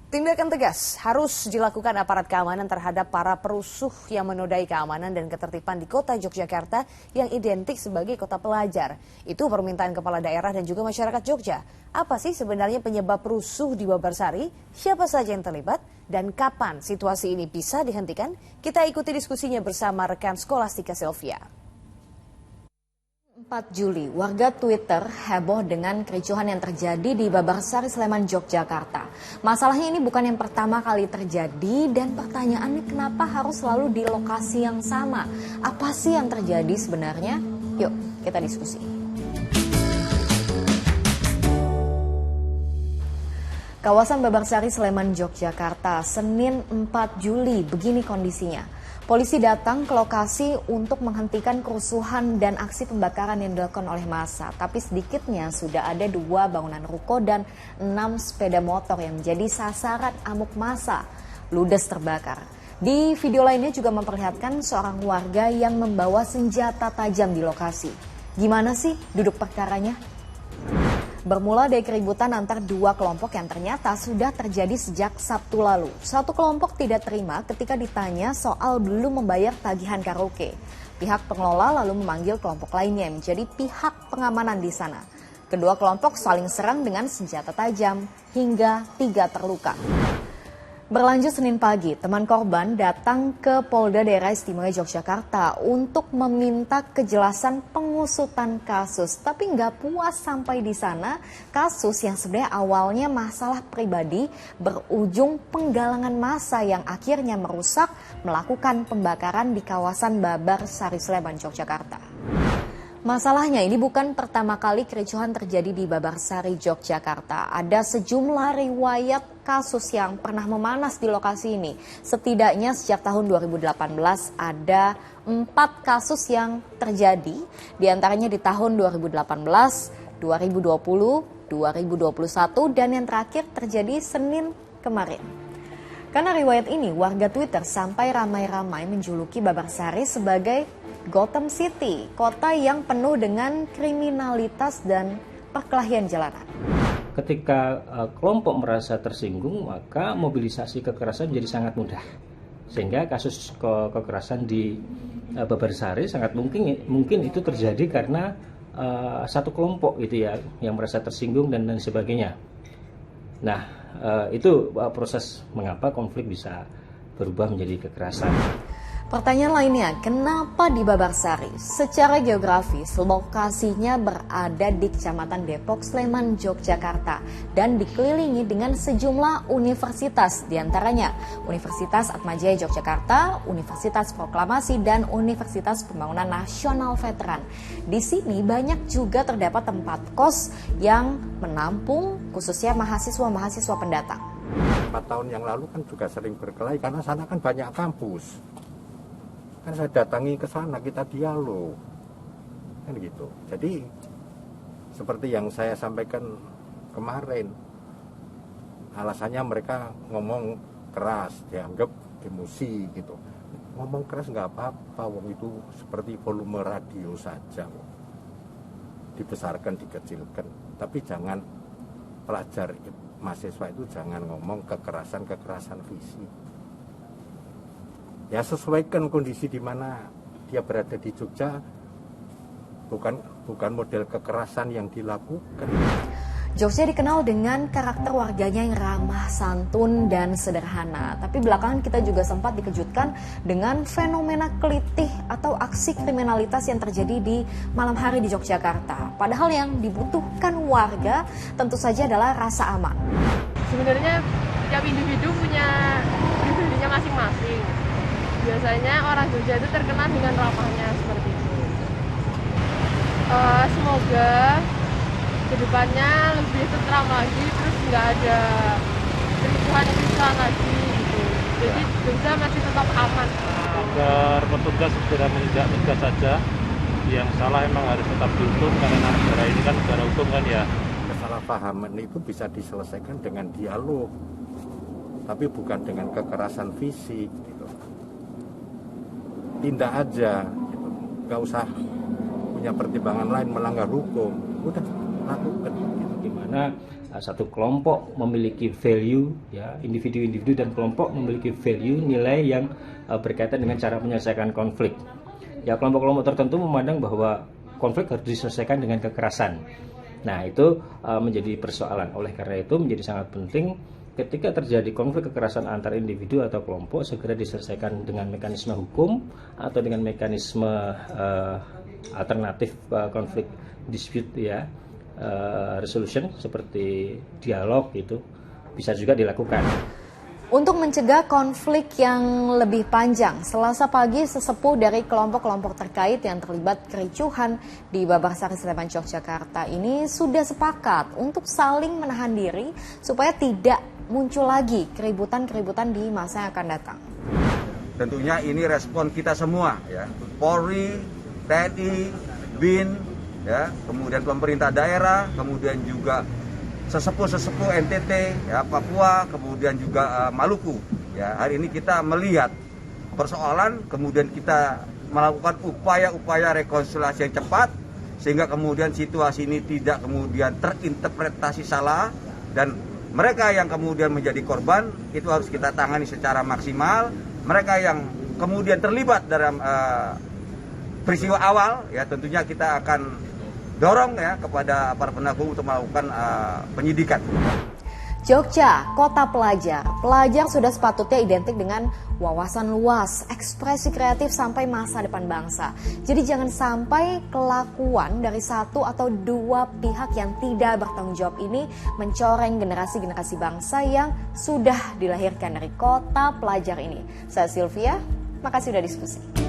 Tindakan tegas harus dilakukan aparat keamanan terhadap para perusuh yang menodai keamanan dan ketertiban di kota Yogyakarta yang identik sebagai kota pelajar. Itu permintaan kepala daerah dan juga masyarakat Jogja. Apa sih sebenarnya penyebab rusuh di Babarsari? Siapa saja yang terlibat? Dan kapan situasi ini bisa dihentikan? Kita ikuti diskusinya bersama rekan Skolastika Sylvia. 4 Juli, warga Twitter heboh dengan kericuhan yang terjadi di Babarsari, Sleman, Yogyakarta. Masalahnya ini bukan yang pertama kali terjadi dan pertanyaannya kenapa harus selalu di lokasi yang sama? Apa sih yang terjadi sebenarnya? Yuk, kita diskusi. Kawasan Babarsari, Sleman, Yogyakarta, Senin 4 Juli, begini kondisinya. Polisi datang ke lokasi untuk menghentikan kerusuhan dan aksi pembakaran yang dilakukan oleh massa. Tapi sedikitnya sudah ada 2 bangunan ruko dan 6 sepeda motor yang menjadi sasaran amuk massa. Ludes terbakar. Di video lainnya juga memperlihatkan seorang warga yang membawa senjata tajam di lokasi. Gimana sih duduk perkaranya? Bermula dari keributan antar 2 kelompok yang ternyata sudah terjadi sejak Sabtu lalu. Satu kelompok tidak terima ketika ditanya soal belum membayar tagihan karaoke. Pihak pengelola lalu memanggil kelompok lainnya yang menjadi pihak pengamanan di sana. Kedua kelompok saling serang dengan senjata tajam hingga 3 terluka. Berlanjut Senin pagi, teman korban datang ke Polda Daerah Istimewa Yogyakarta untuk meminta kejelasan pengusutan kasus. Tapi nggak puas sampai di sana, kasus yang sebenarnya awalnya masalah pribadi berujung penggalangan massa yang akhirnya merusak melakukan pembakaran di kawasan Babarsari, Sleman, Yogyakarta. Masalahnya ini bukan pertama kali kericuhan terjadi di Babarsari, Yogyakarta. Ada sejumlah riwayat kasus yang pernah memanas di lokasi ini. Setidaknya sejak tahun 2018 ada 4 kasus yang terjadi. Di antaranya di tahun 2018, 2020, 2021 dan yang terakhir terjadi Senin kemarin. Karena riwayat ini, warga Twitter sampai ramai-ramai menjuluki Babarsari sebagai Gotham City, kota yang penuh dengan kriminalitas dan perkelahian jalanan. Ketika kelompok merasa tersinggung, maka mobilisasi kekerasan menjadi sangat mudah. Sehingga kasus kekerasan di Babarsari sangat mungkin itu terjadi karena satu kelompok gitu ya, yang merasa tersinggung dan sebagainya. Nah, itu proses mengapa konflik bisa berubah menjadi kekerasan. Pertanyaan lainnya, kenapa di Babarsari? Secara geografis, lokasinya berada di Kecamatan Depok, Sleman, Yogyakarta dan dikelilingi dengan sejumlah universitas, diantaranya Universitas Atmajaya Yogyakarta, Universitas Proklamasi, dan Universitas Pembangunan Nasional Veteran. Di sini banyak juga terdapat tempat kos yang menampung khususnya mahasiswa-mahasiswa pendatang. 4 tahun yang lalu kan juga sering berkelahi karena sana kan banyak kampus. Kan saya datangi ke sana, kita dialog, kan gitu. Jadi seperti yang saya sampaikan kemarin, alasannya mereka ngomong keras, dianggap emosi gitu. Ngomong keras nggak apa-apa, wong itu seperti volume radio saja, dibesarkan, dikecilkan. Tapi jangan pelajar mahasiswa itu jangan ngomong kekerasan fisik. Ya sesuaikan kondisi di mana dia berada di Jogja, bukan model kekerasan yang dilakukan. Jogja dikenal dengan karakter warganya yang ramah, santun, dan sederhana. Tapi belakangan kita juga sempat dikejutkan dengan fenomena kelitih atau aksi kriminalitas yang terjadi di malam hari di Yogyakarta. Padahal yang dibutuhkan warga tentu saja adalah rasa aman. Sebenarnya setiap individu punya pribadinya masing-masing. Biasanya orang Jogja itu terkenal dengan ramahnya seperti itu. Semoga kedepannya lebih tentram lagi, terus nggak ada kericuhan lagi gitu. Jadi Jogja masih tetap aman. Agar petugas segera menindak tegas saja. Yang salah emang harus tetap dihukum karena negara ini kan negara hukum kan ya. Kesalahpahaman itu bisa diselesaikan dengan dialog, tapi bukan dengan kekerasan fisik. Gitu. Tindak aja, gitu. Nggak usah punya pertimbangan lain melanggar hukum, udah lakukan. Gimana satu kelompok memiliki value, ya, individu-individu dan kelompok memiliki value, nilai yang berkaitan dengan cara menyelesaikan konflik. Ya, kelompok-kelompok tertentu memandang bahwa konflik harus diselesaikan dengan kekerasan. Nah, itu menjadi persoalan. Oleh karena itu menjadi sangat penting ketika terjadi konflik kekerasan antar individu atau kelompok segera diselesaikan dengan mekanisme hukum atau dengan mekanisme alternatif konflik dispute, ya, resolution seperti dialog, itu bisa juga dilakukan. Untuk mencegah konflik yang lebih panjang, Selasa pagi sesepuh dari kelompok-kelompok terkait yang terlibat kericuhan di Babarsari Sleman, Yogyakarta ini sudah sepakat untuk saling menahan diri supaya tidak muncul lagi keributan-keributan di masa yang akan datang. Tentunya ini respon kita semua, ya, Polri, TNI, BIN, ya, kemudian pemerintah daerah, kemudian juga sesepuh-sesepuh NTT, ya, Papua, kemudian juga Maluku. Ya, hari ini kita melihat persoalan, kemudian kita melakukan upaya-upaya rekonsiliasi yang cepat, sehingga kemudian situasi ini tidak kemudian terinterpretasi salah, dan mereka yang kemudian menjadi korban itu harus kita tangani secara maksimal. Mereka yang kemudian terlibat dalam peristiwa awal, ya, tentunya kita akan dorong, ya, kepada para penegak hukum untuk melakukan penyidikan. Jogja, kota pelajar. Pelajar sudah sepatutnya identik dengan wawasan luas, ekspresi kreatif sampai masa depan bangsa. Jadi jangan sampai kelakuan dari satu atau dua pihak yang tidak bertanggung jawab ini mencoreng generasi-generasi bangsa yang sudah dilahirkan dari kota pelajar ini. Saya Sylvia, makasih sudah diskusi.